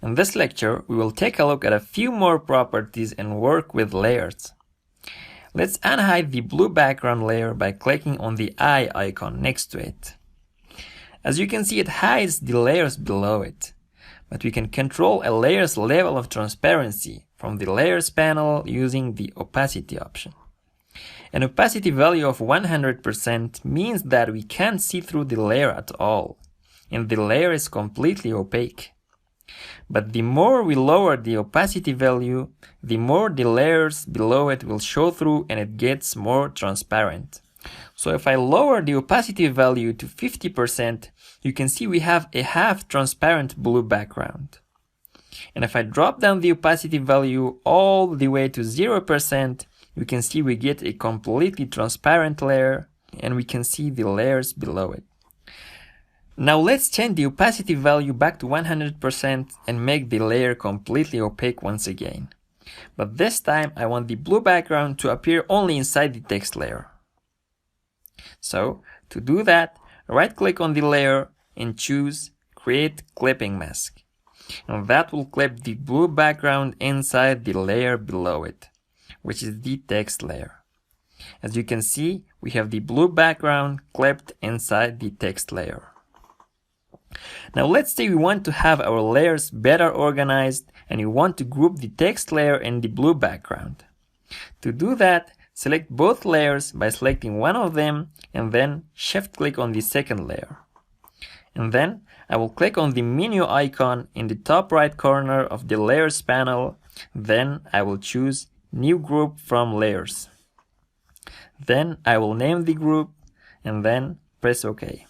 In this lecture, we will take a look at a few more properties and work with layers. Let's unhide the blue background layer by clicking on the eye icon next to it. As you can see, it hides the layers below it, but we can control a layer's level of transparency from the Layers panel using the Opacity option. An opacity value of 100% means that we can't see through the layer at all, and the layer is completely opaque. But the more we lower the opacity value, the more the layers below it will show through and it gets more transparent. So if I lower the opacity value to 50%, you can see we have a half transparent blue background. And if I drop down the opacity value all the way to 0%, you can see we get a completely transparent layer and we can see the layers below it. Now let's change the opacity value back to 100% and make the layer completely opaque once again. But this time I want the blue background to appear only inside the text layer. So to do that, right click on the layer and choose Create Clipping Mask. And that will clip the blue background inside the layer below it, which is the text layer. As you can see, we have the blue background clipped inside the text layer. Now let's say we want to have our layers better organized and we want to group the text layer and the blue background. To do that, select both layers by selecting one of them and then shift click on the second layer. And then I will click on the menu icon in the top right corner of the Layers panel. Then I will choose New Group from Layers. Then I will name the group and then press OK.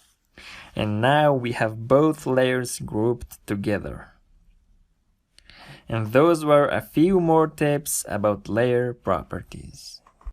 And now we have both layers grouped together. And those were a few more tips about layer properties.